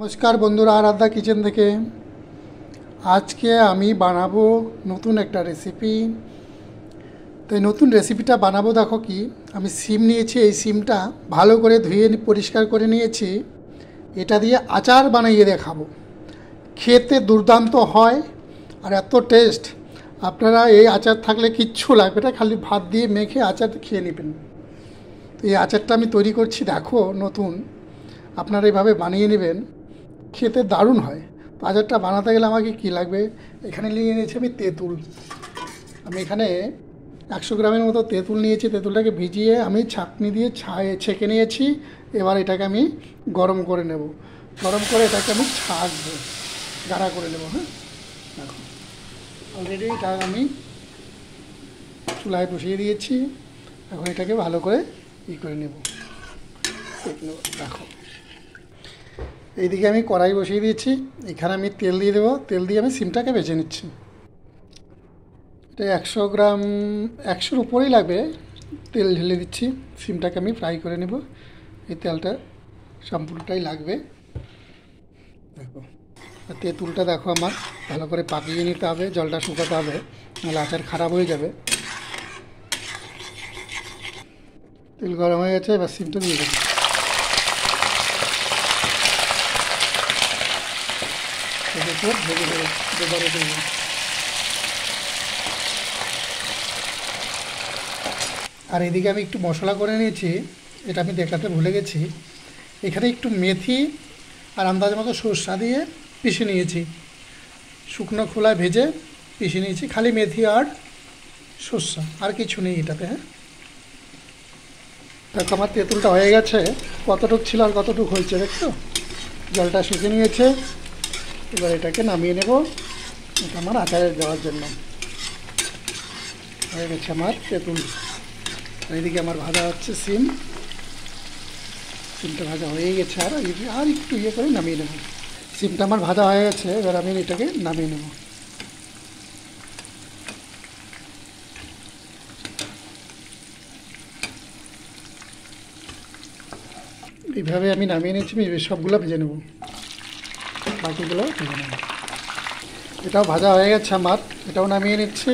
নমস্কার বন্ধুরা, আরাধ্যা কিচেন থেকে আজকে আমি বানাবো নতুন একটা রেসিপি। তো এই নতুন রেসিপিটা বানাবো, দেখো কি আমি সিম নিয়েছি। এই সিমটা ভালো করে ধুয়ে পরিষ্কার করে নিয়েছি। এটা দিয়ে আচার বানিয়ে দেখাবো। খেতে দুর্দান্ত হয় আর এত টেস্ট। আপনারা এই আচার থাকলে কিচ্ছু লাগবে না, খালি ভাত দিয়ে মেখে আচার খেয়ে নেবেন। তো এই আচারটা আমি তৈরি করছি, দেখো নতুন। আপনারা এইভাবে বানিয়ে নেবেন, খেতে দারুণ হয়। তো আচারটা বানাতে গেলে আমাকে কী লাগবে, এখানে নিয়ে নিয়েছি আমি তেঁতুল। আমি এখানে 100 গ্রামের মতো তেঁতুল নিয়েছি। তেঁতুলটাকে ভিজিয়ে আমি ছাঁকনি দিয়ে ছেঁকে নিয়েছি। এবার এটাকে আমি গরম করে নেব। গরম করে এটাকে আমি ছাঁকবো, গাঢ়া করে নেব। হ্যাঁ, দেখো অলরেডি এটা আমি চুলায় বসিয়ে দিয়েছি। এখন এটাকে ভালো করে করে নেব। দেখো এইদিকে আমি কড়াই বসিয়ে দিয়েছি। এখানে আমি তেল দিয়ে দেবো। তেল দিয়ে আমি সিমটাকে ভেজে নিচ্ছি। এটা 100 গ্রাম, 100-র উপরেই লাগবে। তেল ঢেলে দিচ্ছি, সিমটাকে আমি ফ্রাই করে নেব। এই তেলটা সম্পূর্ণটাই লাগবে। দেখো তেঁতুলটা দেখো আমার ভালো করে পাকিয়ে নিতে হবে, জলটা শুকাতে হবে, নাহলে আচার খারাপ হয়ে যাবে। তেল গরম হয়ে গেছে, এবার সিমটা দিয়ে দেবো। আর এদিকে আমি একটু মশলা করে নিয়েছি, এটা আমি দেখাতে ভুলে গেছি। এখানে একটু মেথি আর আন্দাজ মতো সরষা দিয়ে পিষে নিয়েছি। শুকনো খোলায় ভেজে পিষে নিয়েছি, খালি মেথি আর সরষা, আর কিছু নেই এটাতে। হ্যাঁ, দেখো আমার তেঁতুলটা হয়ে গেছে। কতটুক ছিল আর কতটুক হয়েছে দেখছো, জলটা শুকিয়ে নিয়েছে। এবার এটাকে নামিয়ে নেব, এটা আমার আচারে দেওয়ার জন্য। হয়ে গেছে আমার তেঁতুল। এইদিকে আমার ভাজা হচ্ছে সিম। সিমটা ভাজা হয়ে গেছে, আর একটু করে নামিয়ে নেব। সিমটা আমার ভাজা হয়ে গেছে, এবার আমি এটাকে নামিয়ে নেব। এইভাবে আমি নামিয়ে নিয়েছি। সবগুলো ভেজে নেব, বাকিগুলো ভেজে নেব। এটাও ভাজা হয়ে গেছে আমার, এটাও নামিয়ে নিচ্ছি।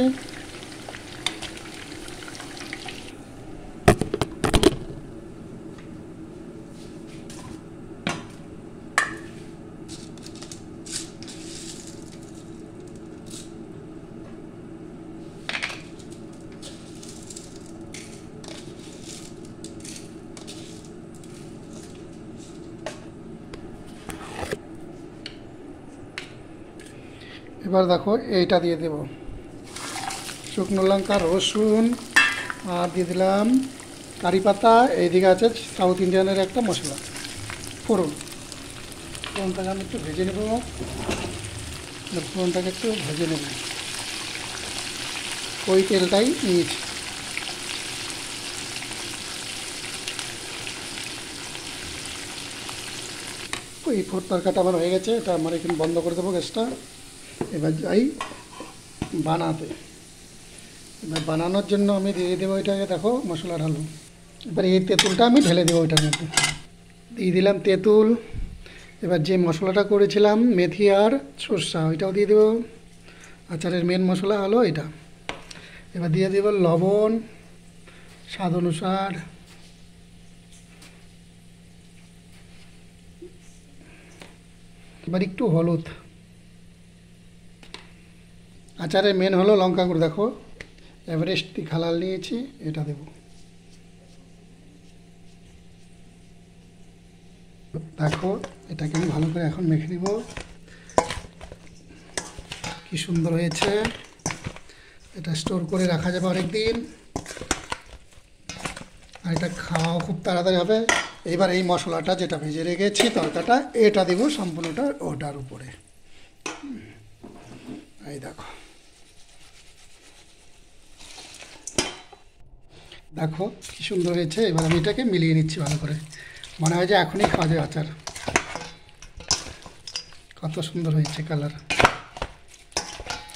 এবার দেখো এইটা দিয়ে দেব, শুকনো লঙ্কা, রসুন, আর দিয়ে দিলাম কারি পাতা। এইদিকে আছে সাউথ ইন্ডিয়ানের একটা মশলা, ফোড়ন। ফোড়নটাকে আমি একটু ভেজে নেব। ফোড়নটাকে একটু ভেজে নেব, ওই তেলটাই নিয়েছি। ওই তরকাটা আমার হয়ে গেছে, এটা আমার এখানে বন্ধ করে দেবো গ্যাসটা। এবার যাই বানাতে। এবার বানানোর জন্য আমি দিয়ে দেবো এটাকে, দেখো মশলা ঢালু। এবার এই তেঁতুলটা আমি ঢেলে দেবো ওইটার মধ্যে। দিয়ে দিলাম তেঁতুল। এবার যে মশলাটা করেছিলাম মেথি আর সরষা, ওইটাও দিয়ে দেবো। আচারের মেন মশলা হলো এটা। এবার দিয়ে দেবো লবণ স্বাদ অনুসার। এবার একটু হলুদ। আচারের মেন হলো লঙ্কা গুঁড়ো। দেখো এভারেস্ট খালাল নিয়েছি, এটা দেব। দেখো এটাকে আমি ভালো করে এখন মেখে নিব। কি সুন্দর হয়েছে, এটা স্টোর করে রাখা যাবে অনেক দিন, আর এটা খাওয়াও খুব তাড়াতাড়ি হবে। এবার এই মশলাটা যেটা ভেজে রেখেছি তরকাটা, এটা দেব সম্পূর্ণটা ওটার উপরে। এই দেখো, দেখো কি সুন্দর হয়েছে। এবার আমি এটাকে মিলিয়ে নিচ্ছি ভালো করে। মনে হয় যে এখনই খাওয়া যায় আচার। কত সুন্দর হয়েছে কালার।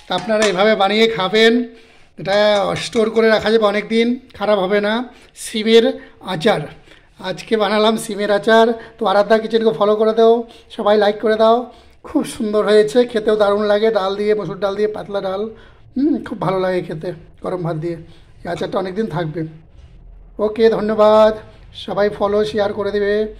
তা আপনারা এভাবে বানিয়ে খাবেন, এটা স্টোর করে রাখা যাবে অনেক দিন, খারাপ হবে না। সিমের আচার আজকে বানালাম সিমের আচার। তো আরাধ্যা কিচেনকে ফলো করে দাও, সবাই লাইক করে দাও। খুব সুন্দর হয়েছে, খেতেও দারুণ লাগে, ডাল দিয়ে, মসুর ডাল দিয়ে, পাতলা ডাল। খুব ভালো লাগে খেতে গরম ভাত দিয়ে। এই আচারটা অনেক দিন থাকবে। ওকে, ধন্যবাদ। সবাই ফলো শেয়ার করে দেবে।